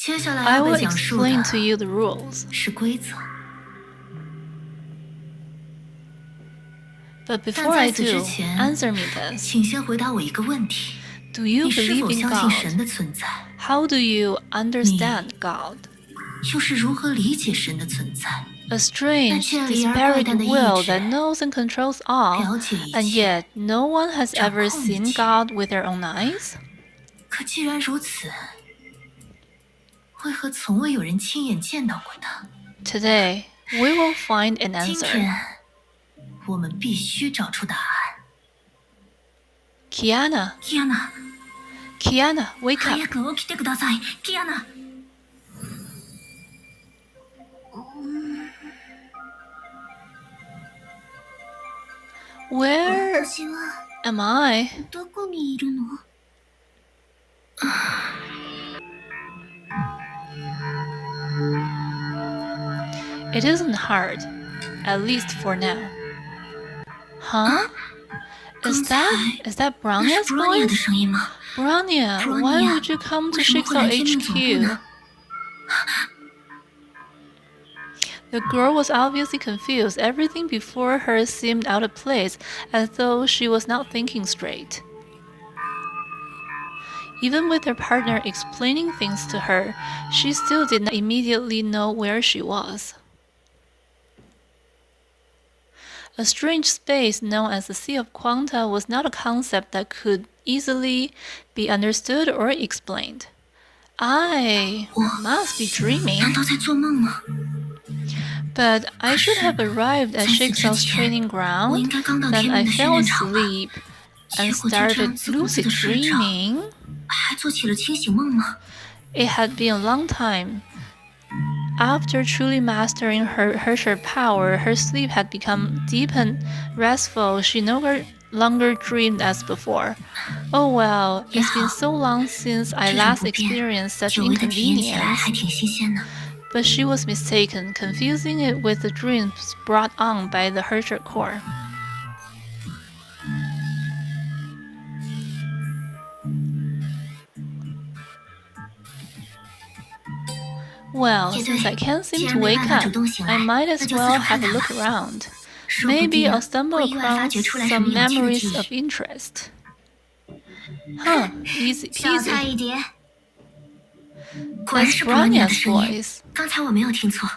I will explain to you the rules. 是规则。 But before I do, 但在此之前， answer me this. 请先回答我一个问题。 Do you 你是 believe 否 in 相信神 God? 的存在？ How do you understand God? 又是如何理解神的存在？ A strange, 那建立而怪 disparate 诞的意 will 志， that knows and controls all, 了解一 and 切， yet no one has 掌 ever 控一 seen 切。 God with their own eyes? 可既然如此，为何从未有人亲眼见到过他？ Today, we will find an 今 answer. 天，我们必须找出答案。 Kiana, キアナ、 Kiana, wake 早 up. く起きてください、キアナ。Where 私は am I? どこにいるの？ It isn't hard, at least for now. Huh? Is that 那是 Brownia's 布罗尼亚的 voice? 声音吗？ Brownia, why Brownia, would you come to 为什么会来天命总部 6XL 呢？ HQ? The girl was obviously confused. Everything before her seemed out of place, as though she was not thinking straight. Even with her partner explaining things to her, she still did not immediately know where she was. A strange space known as the Sea of Quanta was not a concept that could easily be understood or explained. I must be dreaming. 难道在做梦吗？ But I should have arrived at Shixel's training 我 ground. 应该刚到 Then 天 I 命的训 fell 练场吧？ asleep 结 and 果就这样 started 自顾自 lucid 的睡着， dreaming. 还做起了清醒梦吗？ It had been a long time. After truly mastering her Herrscher power, her sleep had become deep and restful. She no longer dreamed as before. Oh well, it's been so long since I 这种 last 不变， experienced such 久违的体验起来 inconvenience. 还挺新鲜的。 But she was mistaken, confusing it with the dreams brought on by the Herrscher core. Well, since I can't seem to wake up, I might as well have a look around. Maybe I'll stumble across some memories of interest. Huh, easy 小菜 peasy. 一碟。果然 That's 是布罗尼亚的 Brownia's 声音， voice. 刚才我没有听错。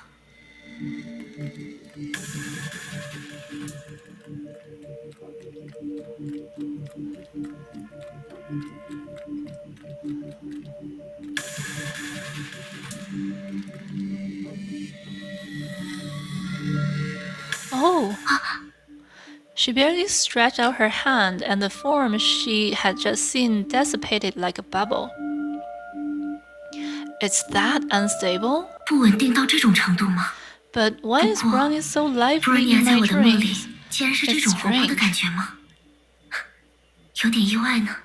Oh! She barely stretched out her hand, and the form she had just seen dissipated like a bubble. It's that unstable? 不稳定到这种程度吗？ But why is 不过 Brownie so 布罗 lively 尼亚 in 在 my 我的梦里 dreams? 竟然是这种活泼的感觉吗？有点意外呢。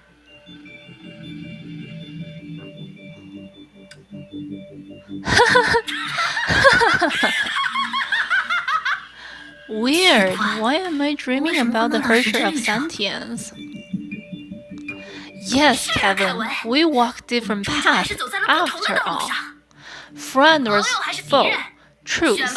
Weird. Why am I dreaming about the Herrscher of Sentience? Yes, Kevin. We walk different paths after all. Friend or foe? Truth.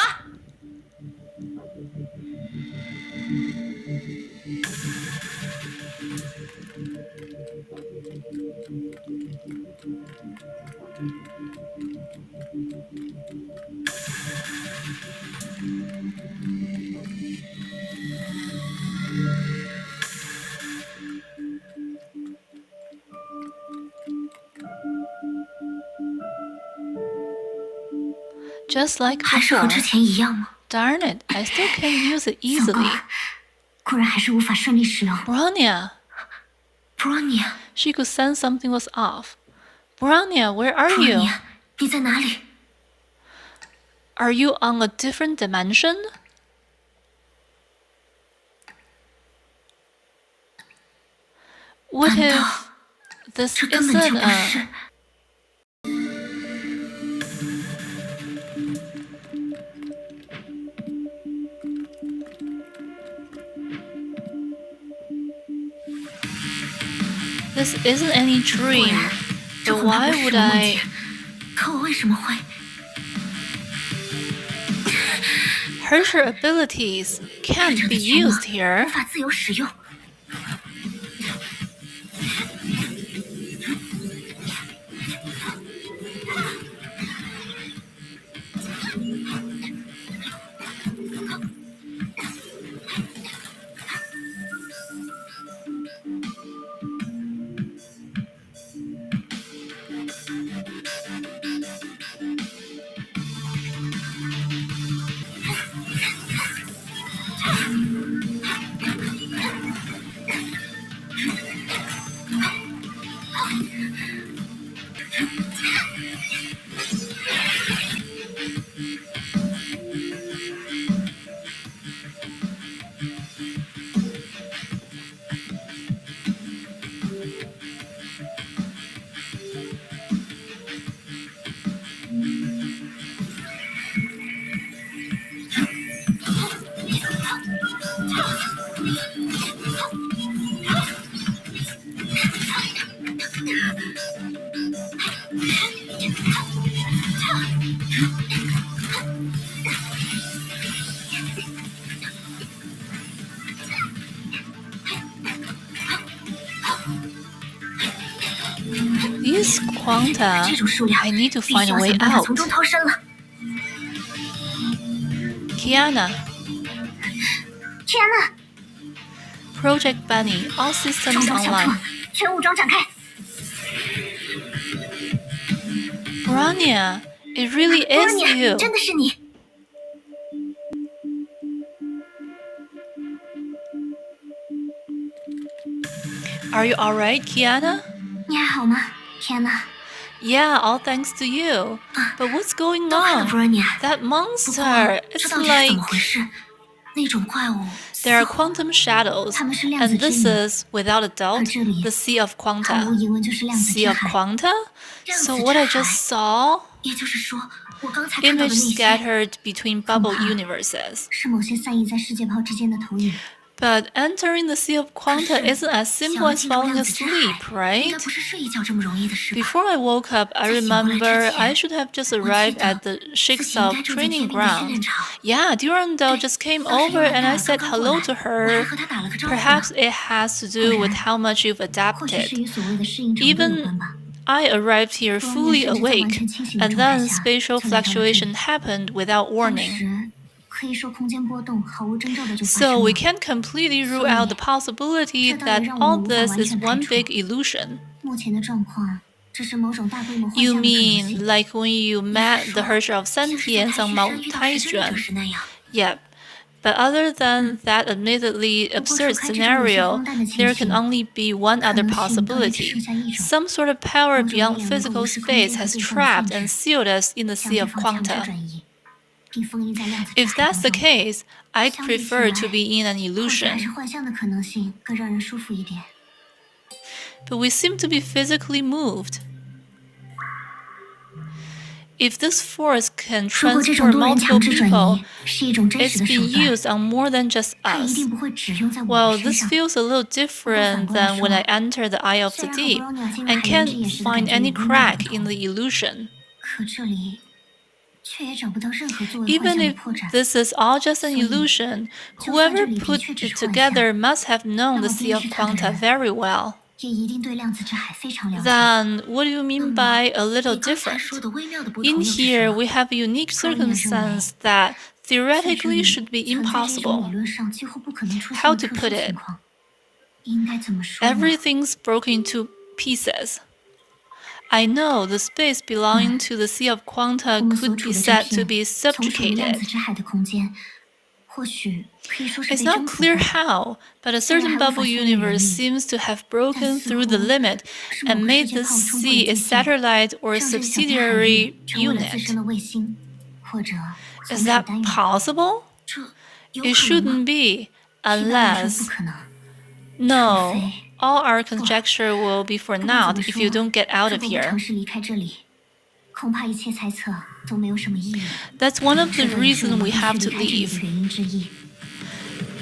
Just like 还是和 before. 之前一样吗？ Darn it, I still can't use it 糟糕 easily. 果然还是无法顺利使用。 Brownia. 布罗尼亚， She could sense something was off. Brownia, where are 布罗尼 you? 亚，你在哪里？ Are you on a different dimension? What 难道 if this 这根本就 isn't 不是 a... This isn't any dream. 这 But 恐怕 why 不是 would 梦 I... 境。可我为什么会？Her abilities can't be used here. 无法自由使用？These quanta, 这种数量 I need to 必 find 须 a 要 way 想办法 out. 从中逃生了。Kiana, 天哪！ Project Bunny, all 双 systems 刀强 online. 迫，全武装展开。 Brania, it really is 你 you. 真的是你！ Are you alright, Kiana? 你还好吗？天哪！ Yeah, all thanks to you. But what's going 都害了 on? 布尔尼。 That 不过 monster, 这 it's 到底是怎 like 么回事？那种怪物 there are 似乎 quantum shadows, 它们是量子 and 之 this 影， is, without a 而 doubt, 这里 the Sea of 毫无 Quanta. 疑问就是量子 Sea 之 of 海。 Quanta? 量子 So 之 what I 海 just saw? 也就是说，我刚才看到 Image 的那些 scattered between bubble 恐怕 universes. 是某些散逸在世界泡之间的投影。 But entering the Sea of 可 Quanta 是 isn't as 想 simple 要 as 进入 falling 量子之 asleep, 海，应该 right? 不是睡一觉这么容易的事吧？ Before I woke up, I 在醒过来之 remember 前， I should have just 我记 arrived 得 at the 自己 Shik's 应该 of 正在 training 天兵的训练 ground. 场。 Yeah, Durandal 对， just came 当时 over 约翰 and 戴 I 尔 said 刚刚过 hello 来， to 我还 her. 和他打了个招呼呢。 Perhaps it has to do with how much you've 或许是 adapted. 与所谓的适应程度有 Even 关吧。 I arrived here 布罗尼 fully 甚至在完 awake, 全清醒的 and 状态 then 下 spatial 就来到了这里。 fluctuation happened without 当 warning. 时可以说空间波动毫无征兆的就发 So 生 we 了。 can't completely rule 所以 out the possibility 这倒也 that 让我 all 们无法 this 完 is 全排 one 除 big illusion. 目前的状况只是某种大规模幻 You 象的可能 mean 性。 like when you 你是 met the 说 Herrscher of 像是在 Sentience 太 on 虚 Mount 山遇到时针逆者 Taijuan? 时那样？ Yep. But other than that admittedly 不过 absurd 除开这种有些 scenario, 荒诞的情 there can 形， only be one 可 other 能性到底只 possibility. 剩下一种。 Some sort of power 某种力 beyond 量能够 physical 无视空 space 间和 has 对方的 trapped 限 and 制， sealed us in the 将 Sea 对 of 方强制 Quanta. 转移，并封印在量子之 If 海 that's 当 the 中。 case, I'd 相比起 prefer to 来， be in an 或许还是 illusion. 幻象的可能性更让人舒服一点。 But we seem to be physically moved. If this force can 如果这种 transport 多人 multiple 强制转 people, 移是一种真实 it's 的手 been 段， used on more than just 它一 us. 定不会只用在我 Well, 们身 this 上。 feels a little different than when I enter the eye of 虽 the 然和 deep 布罗尼亚进入 and 海洋之 can't 眼时的 find 感觉 any 有微妙的 crack 不 in 同， the illusion. 可这里却也找不到任何作为幻 Even 象的 if 破绽。 this is all just an 所以， illusion, 就算 whoever 这里的 put 确只 it 是幻象， together must have known 那 the 么 Sea 编 of 织它的 Quanta 人 very well. 也一定对量子之海非常了解。 Then, what do you mean 那么， by a little 你刚才说 different? 的微妙的不 In 同又是什 here, 么？ we have a unique 布罗尼亚认为， circumstance that 在这 theoretically 里 should be 存在着一种理 impossible. 论上几乎不可能出现 How 的 to 特 put 殊 it? 情况。应该怎么说呢？ Everything's broken into pieces. I know the space belonging to the Sea of 我 Quanta 们所 could 处 be 的这 said to 片 be 从属于量子 subjugated. 之海的空间，或许可以说是 It's 被 not 征服 clear 过。 how, but a 虽然 certain 还无法 bubble 相应 universe 人力， seems to have 但 broken 似 through 乎 the limit 是某 and 个世 made 界 the 泡冲破了 sea 界 a 限， satellite or a 让这个小片海域 subsidiary 成为了自身 unit. 的卫星，或者从 Is 属 that 单元。 possible? 这有 It 可能吗？ shouldn't be, 一般来说不 unless... 可能。 No, 除非 all our conjecture will be for 不管怎 naught 么 if 说， you don't get out 如 of 果不 here. 尝试离开这里，恐怕一切猜测都没有什么意义。 That's one of the 这倒也是我 reasons 们 we 必须 have 离 to 开这里的 leave. 原因之一。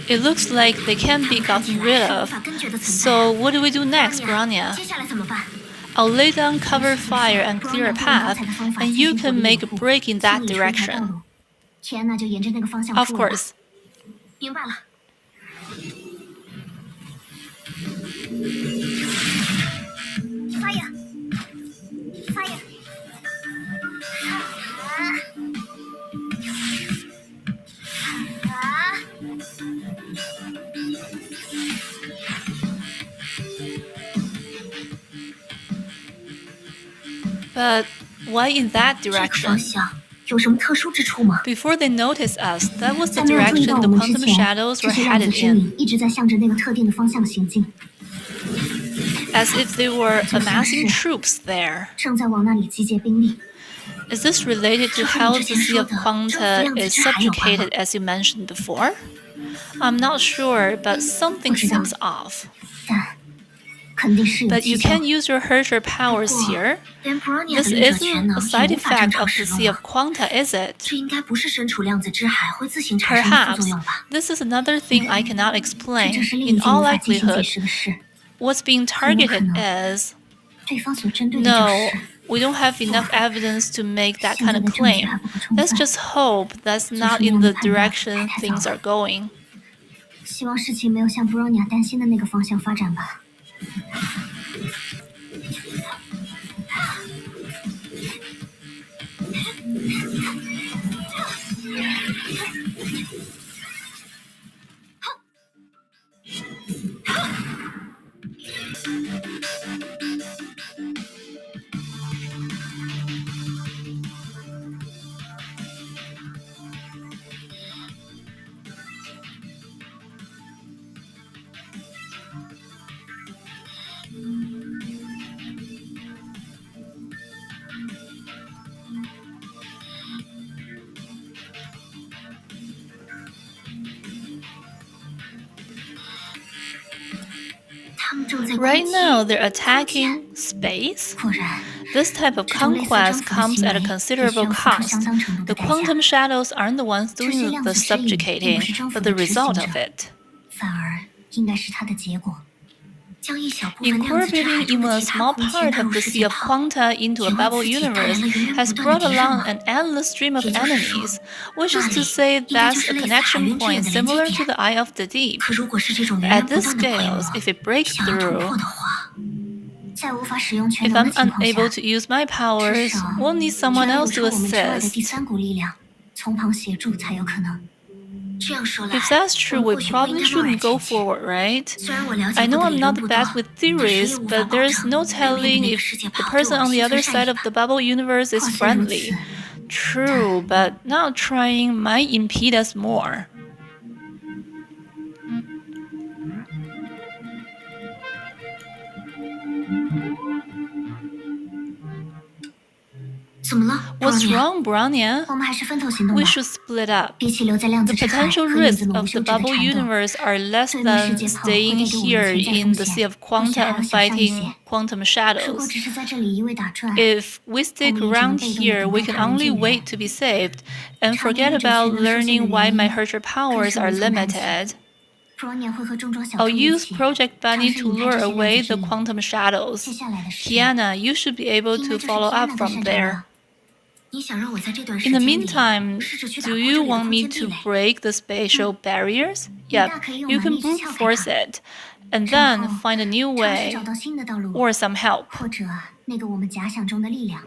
It looks like they can't 它 be 们看起 gotten 来 rid 是无 of. 法根绝的存在。 So what do we do 布罗 next, 尼亚， Grania? 接下来怎么办？ I'll lay down cover fire and clear a path, and you can make a break in that direction. Of course. 明白了。Fire! Fire! But why in that 这个方 direction? 向有什么特殊之处吗？ Before they noticed us, that was the 在没有注意 direction 到 the 我们之 quantum 前， shadows 这 were 些量子 headed 之 in, 影一直在向着那个特定的方向行进， as if they were 就像是 amassing troops there. 正在往那里集结兵力。 Is this related to 这和 how 你 the 之前 Sea 说 of 的征服 Quanta 量子 is 之海有关吗？ subjugated as you mentioned before? I'm not sure, but something 不知道。 seems off. 但肯定是有 But 蹊 you 跷。 can't use your Herrscher 不 powers 过 here. 连 Bronya This 的力者全 isn't 能 a 也 side 无法正 effect 常 of the 使 Sea 用 of 啊！ Quanta, is it? 这应该不是身处量子之海会自行产生的副作 Perhaps. 用吧？ This is another thing I cannot 这 explain. 正是另一 In 件 all 无法进行解 likelihood, 释的事。 what's being 很有可 targeted 能 is... 对方所针对的就 No, 是 we don't have enough evidence to make that 现 kind 在 of 的证据 claim. 还不够充 Let's 分， just hope that's 做 not 出那 in 样的 the 判断 direction 还太早 things are 了。 going. 希望事情没有像 Bronya 担心的那个方向发展吧。他们正在攻 Right 击 now, they're attacking space. 果然， This type of 这种类似征 conquest 服的 comes 行 at a 为必须 considerable 要付出 cost. 相当程度 The 的代价， quantum shadows aren't the ones 这些 doing 量 the 子之影并不 subjugating, 是征服 but 的 the 执行 result 者， of it. 反而应该是它的结果。将一小部分量子之海 Incorporating 中 even 的 a 其他 small 空间 part 纳 of 入 the 世 Sea 界 of 炮， Quanta into a 只为 bubble 自己带来 universe 了源源 has 不断 brought 的敌人 along 吗？ an endless stream of 也就是说， enemies, which 那 is 里 to say 应该就 that's 是 a 类似海 connection 云之眼 point 的连接 similar to 点。 the eye of the deep. 可如果是这种 But 源 at 源不 this 断的规 scales, 模， if it breaks 想要突 through, 破的话，在无法使用全 if 能 I'm 的情况 unable 下， to use my 至 powers, 少 we'll need 只 someone 能有 else 超 to 我们之外的第 assist. 三股力量从旁协助才有可能。这样说来， If that's 我 true, 们 we 或许不应 probably 该贸然 shouldn't go 前进。 forward, right? 虽然我了解 I 过 know 的 I'm 理 not 论 the 不多， best with 可谁也 theories, 无法 but 保 there's 证 no 对面那 telling 个 if 世界 the 炮对 person 我 on the 心 other 存善 side 意 of 吧。 the bubble universe is 话虽如此， friendly. True, but not trying might impede us more. 怎么了 What's ，Bronya？ wrong, Bronya? 我们还是分头行动 We 吧。 should split up. 比起留在量 The 子之海 potential 和影子 risks 们无 of the 休止的 bubble 缠斗， universe are less 对面世 than 界炮会 staying 带给我们 here 的潜在 in 风 the 险 Sea of 或许 Quanta 还要 and 小上一 fighting 些。 quantum 如果 shadows. 只是在这里一味打转， If we stick 我们也只能 around 被动地 here, 等 we 待 can 他人 only 救 wait 援。 to be saved and 长 forget 命力者 about 全能出现 learning 的 why 原 my 因， Herrscher 更 powers 是 are 无从谈起。 limited. Bronya 会和重装小 I'll 兔一 use 起 Project 尝 Bunny 试 to 引开 lure 这些量 away 子之 the 影。 quantum 接 shadows. 下来的事， Kiana, you should be able 应 to 该就是 follow up Kiana 的 from 擅长 there. 了。你想让我在这段 In 时 the 间里 meantime, 试着去打 do 破这 you 里的 want 空 me 间壁 to 垒？ break the spatial barriers? 你 Yep, 大可以用 you 蛮 can 力去 brute 撬开 force 它， it, and 然 then 后 find a new 尝试找 way 到新的道路， or some help. 或者那个我们假想中的力量。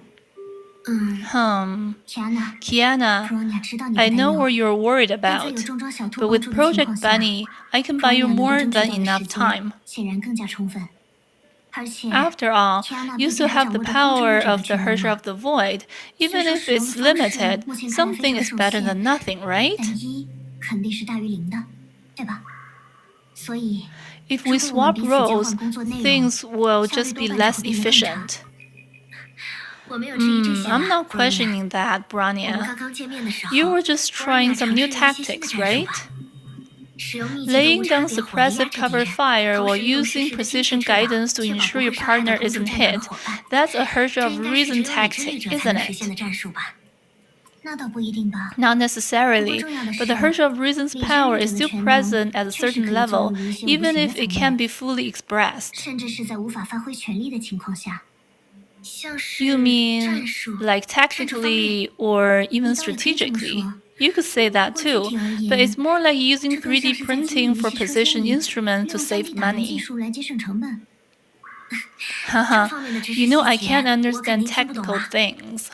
Kiana， Kiana, Bronya 知道你的 I 担 know 忧， what you're worried 但在 about, 有重装小兔 but 帮 with 助的情况 Project 下 Bunny, I can buy you Bronya 能够 more 争取 than 到的 enough 时间 time. 显然更加充分。而且 After all, Kiana you 毕竟 still 还 have 掌 the 握着空之 power 力者的 of the 全能 Herrscher 嘛。 of the Void. 虽 Even 说 if 使用的 it's 方式 limited, 目前看来非 something 常 is 受 better 限， than nothing, right? 但一肯定是大于零的，对吧？所以 If 如 we 果我们 swap 彼此交 roles, 换工作内容， things will 效率 just 多 be 半就 less 会变得更差。 efficient. 我没有质疑这些 I'm 啦 not ，Bronya。 questioning that, 我们 Branya. 刚刚见面的时候 You were just Bronya trying some 尝 new 试了一些新的 tactics, 战术 right? 吧。使用密集的无 Laying 差 down 别火力压 suppressive 制敌 cover 人， fire 同 while 时利用 using 实时的精 precision 确制导， guidance to 确保 ensure 不 your 会伤害到 partner 同处 isn't 战场的 hit. 伙伴。 That's a Herrscher 这 of 应该是只 Reason 有理智力 tactic, 者才 isn't 能实现 it? 的战术吧？那倒不一定吧。 Not 不过 necessarily, 重要的 but the 是， Herrscher of Reason's 理智 power 力 is 者的 still 全能 present at a 确实 certain 可以作 level, 用于一些无 even 形的 if it 层 can't 面， be fully expressed. 甚至是在无法发挥全力的情况下。You mean like tactically or even strategically? You could say that too, but it's more like using 3D printing for precision instruments to save money. Haha, you know I can't understand technical things.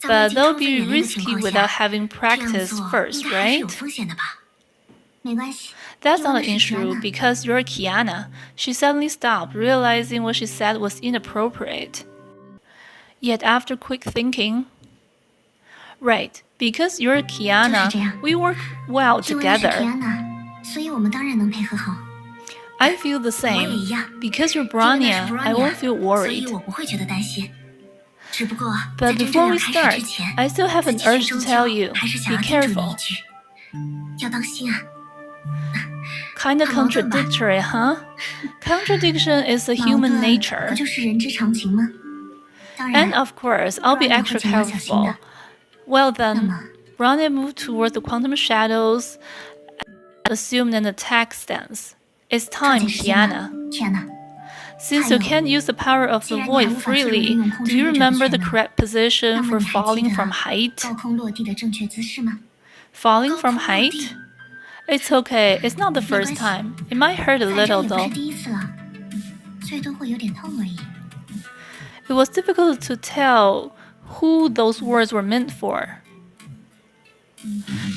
But they'll be risky without having practice first, right? That's not an issue because you're Kiana. She suddenly stopped, realizing what she said was inappropriate. Yet after quick thinking, right, because you're Kiana, we work well together. I feel the same. Because you're Brania, I won't feel worried. But before we start, I still have an urge to tell you, be careful. Kinda contradictory, huh? Contradiction is a human nature. And of course, I'll be extra careful. Well then, Brania moved toward the quantum shadows, assumed an attack stance. It's time, Kiana. Since you can't use the power of the void freely, do you remember the correct position for falling from height? Falling from height? It's okay, it's not the first time. It might hurt a little though. It was difficult to tell who those words were meant for.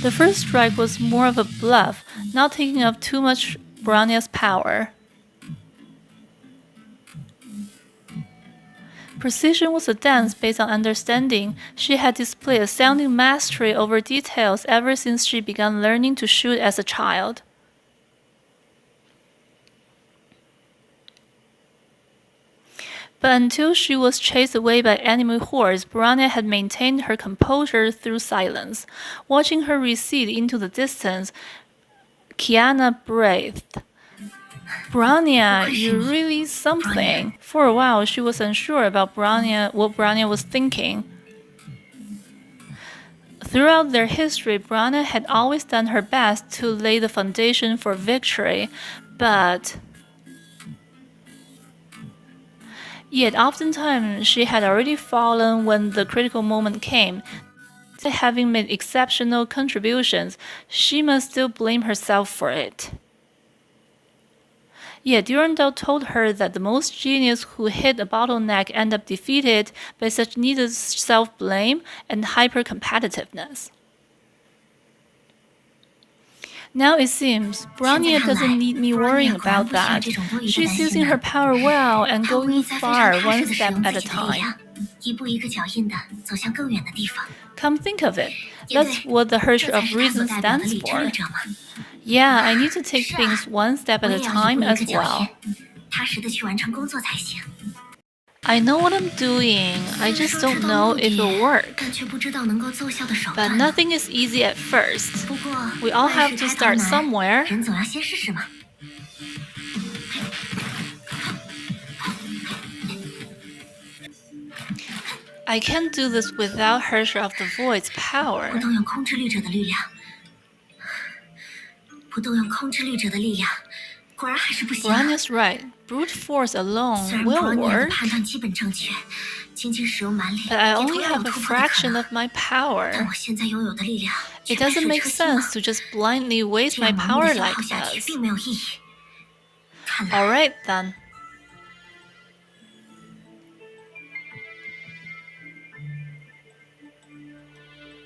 The first strike was more of a bluff, not taking up too much Brania's power. Precision was a dance based on understanding. She had displayed astounding mastery over details ever since she began learning to shoot as a child. But until she was chased away by enemy hordes, Brania had maintained her composure through silence. Watching her recede into the distance, Kiana breathed. Brania, you're really something. For a while, she was unsure about what Brania was thinking. Throughout their history, Brania had always done her best to lay the foundation for victory, but yet oftentimes she had already fallen when the critical moment came. Having made exceptional contributions, she must still blame herself for it. Yet Durandal told her that the most genius who hit a bottleneck end up defeated by such needed self-blame and hyper-competitiveness. Now it seems Brania doesn't need me worrying about that. She's using her power well and going far one step at a time. Come think of it, that's what the Herrscher of Reason stands for. Yeah, I need to take things one step at a time as well. I know what I'm doing, I just don't know if it'll work. But nothing is easy at first. We all have to start somewhere. I can't do this without Herrscher of the Void's power. Brania's right. Brute force alone will work. But I only have a fraction of my power. It doesn't make sense to just blindly waste my power like this. Alright then.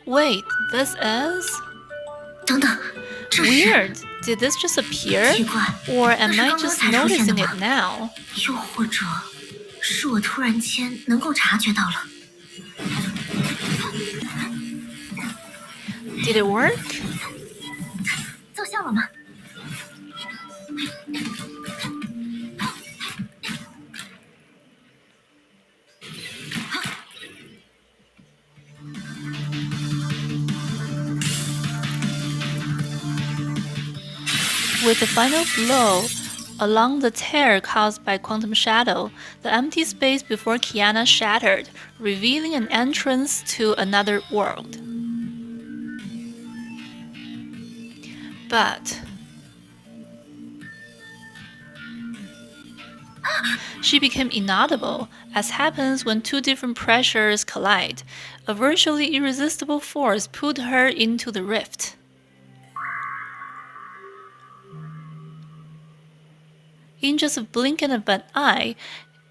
Wait, this is? Weird. Did this just appear? Or am I just noticing it now? Did it work? With the final blow, along the tear caused by quantum shadow, the empty space before Kiana shattered, revealing an entrance to another world. But She became inaudible, as happens when two different pressures collide. A virtually irresistible force pulled her into the rift. In just a blink of an eye,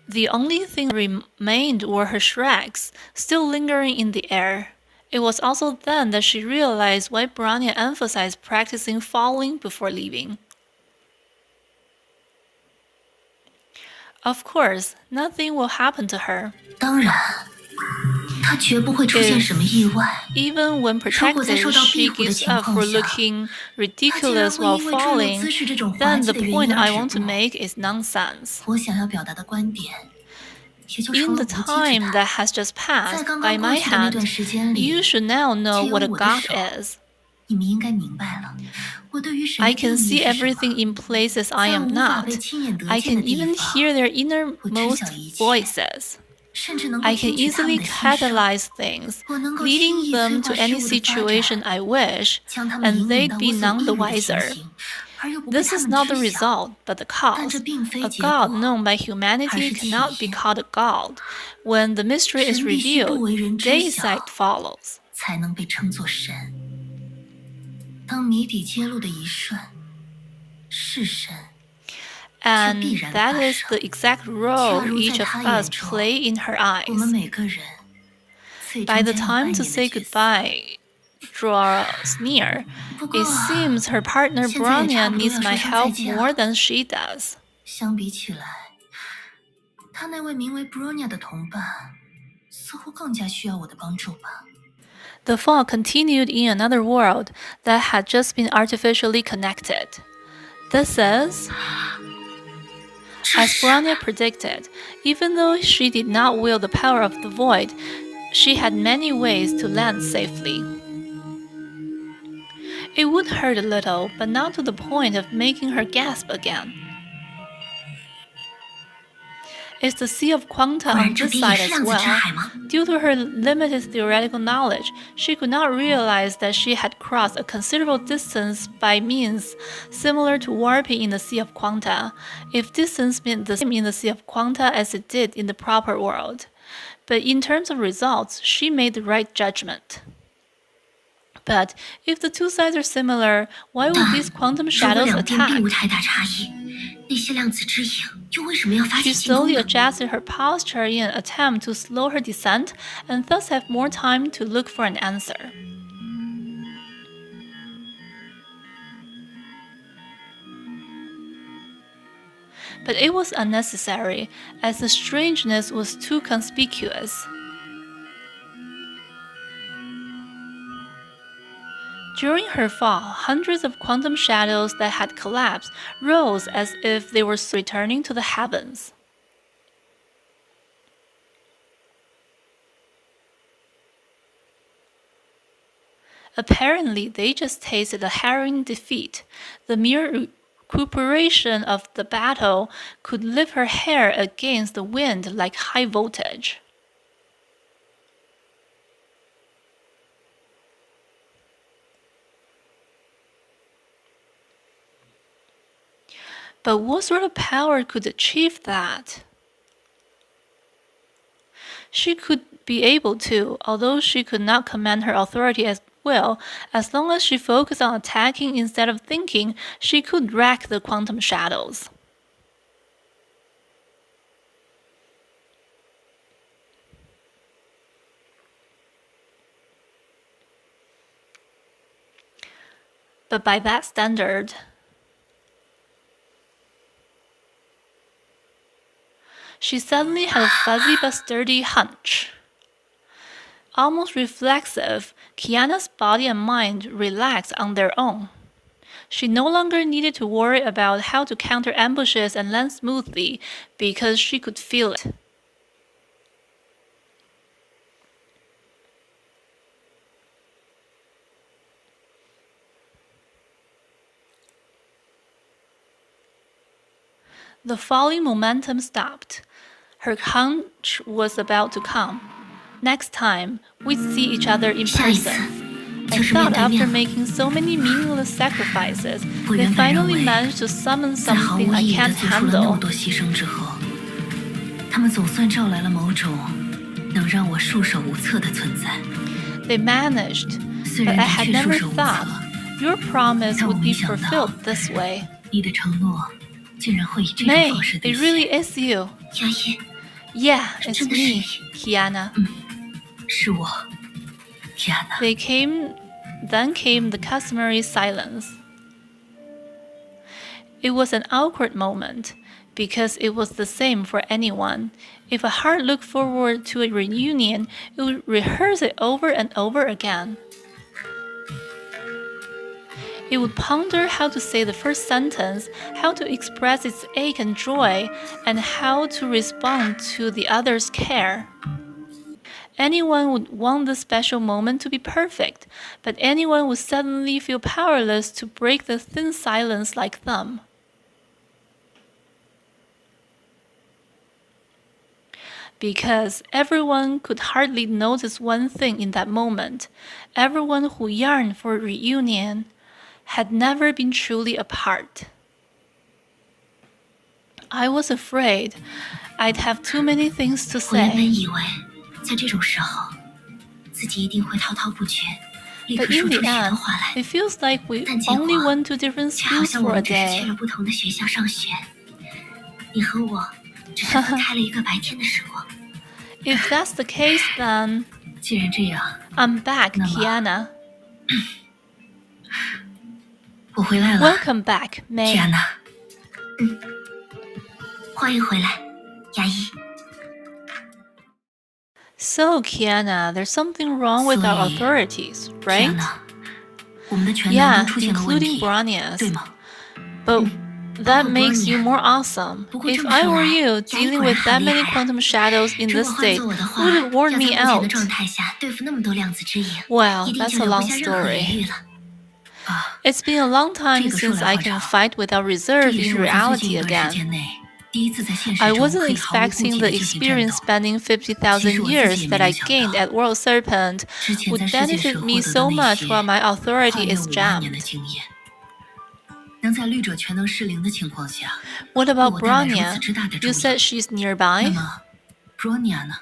the only thing that remained were her shreds, still lingering in the air. It was also then that she realized why Bronya emphasized practicing falling before leaving. Of course, nothing will happen to her. 当然，她绝不会出现什么意外。 Even when protected, she gives up for looking ridiculous while falling, then the point I want to make is nonsense. 我想要表达的观点，也就 In 成了 the 无稽之 time 谈。 that has just 在 passed 刚 by 刚过 my 去的那段 hand, 时间里， you should now know 借 what 由 a 我的 god 手， is. 你们应该明白了，我对于神 I 的定 can 义 see 是什 everything 么。 in places I 在 am 无法 not. 被亲眼得 I 见 can 的地 even 方， hear their 我知晓 innermost 一切， voices. 甚至能够 I can 听取他们 easily 的心声。 catalyze things, 我能够轻 leading 易催 them to 化事 any 物的发 situation 展， I wish, 将他们 and 引领 they'd 到 be 我所 none 抑 the 郁的情 wiser. 形，而又不被 This 他 is 们 not the 知晓。 result, but the 但这 cause. 并非 A 结 god 果， known by 而 humanity 是体 cannot be 现。 called a god. When the mystery is 神必须不 revealed, 为人知 daysight 晓， follows. 才能被称作神。当谜底揭露的一瞬，是神。 And that is the exact 恰 role 如 each 在 of 他 us 眼中， play in her 我们 eyes. 每个人最 By 终 the 将要 time 扮 to 演的 say 角色。 goodbye draws near, 不过 it seems her partner 现在也差 Bronya 不多 needs 要 my 说声再 help 见 more 了。 than she does. 相比起来，他那位名为 Bronya 的同伴似乎更加需要我的帮助吧。 The fall continued in another world that had just been artificially connected. This is, 这 as 是 Bronya predicted, even though she did not wield the power of the void, she had many ways to land safely. It would hurt a little, but not to the point of making her gasp again. It's the Sea of Quanta 果然 on 这 this 边也 side 是 as 量子之 well. 海吗？ Due to her limited theoretical knowledge, she could not realize that she had crossed a considerable distance by means similar to warping in the Sea of Quanta, if distance meant the same in the Sea of Quanta as it did in the proper world. But in terms of results, she made the right judgment. But if the two sides are similar, why would these quantum 如果 shadows 两边并 attack? 无太大差异，那些量子之影又为什么要发 She 起进攻 slowly 呢？ adjusted her posture in an attempt to slow her descent and thus have more time to look for an answer. But it was unnecessary, as the strangeness was too conspicuous. During her fall, hundreds of quantum shadows that had collapsed rose as if they were returning to the heavens. Apparently, they just tasted a harrowing defeat. The mere recuperation of the battle could lift her hair against the wind like high voltage. But what sort of power could achieve that? She could be able to, although she could not command her authority as will, as long as she focused on attacking instead of thinking, she could wreck the quantum shadows. But by that standard, she suddenly had a fuzzy but sturdy hunch. Almost reflexive, Kiana's body and mind relaxed on their own. She no longer needed to worry about how to counter ambushes and land smoothly because she could feel it. The falling momentum stopped. Her hunch was about to come. Next time, we'd see each other in 下一次 person. 就 I 是面 thought 对 after 面了。 making so many meaningless sacrifices, 我 they 原本认 finally 为， managed to summon 在毫 something 无 I 意义的 can't 做出了那么 handle. 多牺牲之后，他们总算招来了某种能让我束手无策的存在。They managed, 虽 but 然 I 的 had 确束 never 手无 thought 策， your promise 但我 would 没 be 想到 fulfilled this way. 你的承诺竟然会以这种 May, 方式 it 兑现。 really is you. 牙医， Yeah, it's 真的是 me, 你。 Kiana. 是我，天哪！ Then came the customary silence. It was an awkward moment, because it was the same for anyone. If a heart looked forward to a reunion, it would rehearse it over and over again. It would ponder how to say the first sentence, how to express its ache and joy, and how to respond to the other's care. Anyone would want the special moment to be perfect, but anyone would suddenly feel powerless to break the thin silence like them. Because everyone could hardly notice one thing in that moment. Everyone who yearned for a reunion had never been truly apart. I was afraid I'd have too many things to 我原本 say, 以为，在这种时候，自己一定会滔滔不绝，立 but 刻 in 说 the 出许多 end, 话来。 it feels like we 但结果 only went to different 却好 schools 像我 for a 们只是去 day. 了不同的学校上学，你和我只是分开了一个白天的时光。 If that's the case, then 既然这样， I'm back, 那么 Kiana. 我回来了， Welcome back, 天 May. 哪！欢迎回来，牙医。 So, Kiana, there's something wrong with our 所以 authorities, 天 right? 哪，我们的权能 Yeah, 都出现了问 including 题， Bronia's. 对吗？ But that Oh, makes you Bronya. more awesome. 不过 If 这么 I 说 were 来， you, 牙医 dealing 果然 with 好 that 厉 many 害啊！ quantum shadows in 如 this 果换 state, 做我的 you 话， would have 要 warned 在 me 目前的 out. 状态下对付那么多量子之影， Well, 一定 that's 就 a 留不 long 下任何余 story. 裕了。啊， It's been a long time 这个说 since 来 I 话 can 长， fight without 这 reserve 也 in 是我在最近 reality 一段时 again. 间内第一次在现 I 实中 wasn't 可以毫无顾 expecting 忌 the 的进行战 experience 斗。 spending 50,000 years that I gained at World Serpent 之前 would 在世界 benefit 时 me 获得 so 的那 much 些 while my 跨 authority 越 is 5万年的 jammed. 经验，能在律者全能失灵的情况下， What 为 about 我带来如此 Bronya? 之大的注 You 意。 said she's 那 nearby? 么 Bronya 呢？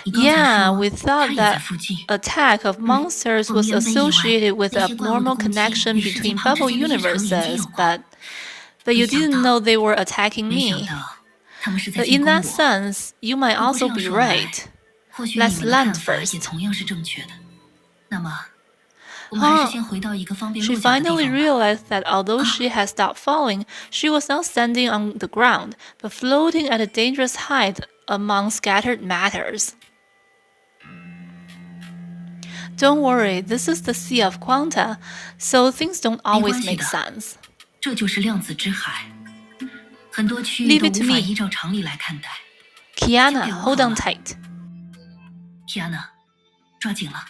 你刚才 Yeah, 说 we 她 thought 也在 that 附近。 attack of monsters 我们 was 原本以为 associated with 那些怪物的 abnormal 攻击 connection 与世界 between 旁之 bubble 间的异常连接 universes, 有关。 but you 没想 didn't 到 know they were attacking 没想 me. 到他们是在 But 进 in 攻 that 我。 sense, you might 不过 also 这样 be 说来， right. 或许你 Let's 们的看 land 法也 first. 同样是正确的。那么，我们还是 Huh. 先回到一个方便 She 落脚的地 finally 方吧。 realized that although she had stopped falling, she was not standing on the ground, but floating at a dangerous height among scattered matters. Don't worry, this is the sea of quanta, so things don't 没 always 关系 make 的， sense. 这就是量子之海，很多区域 Leave 都 it 无 to 法 me. 依照常理来看待。 Kiana, 交给我 hold 好 on 吗？ tight. Kiana，抓紧了。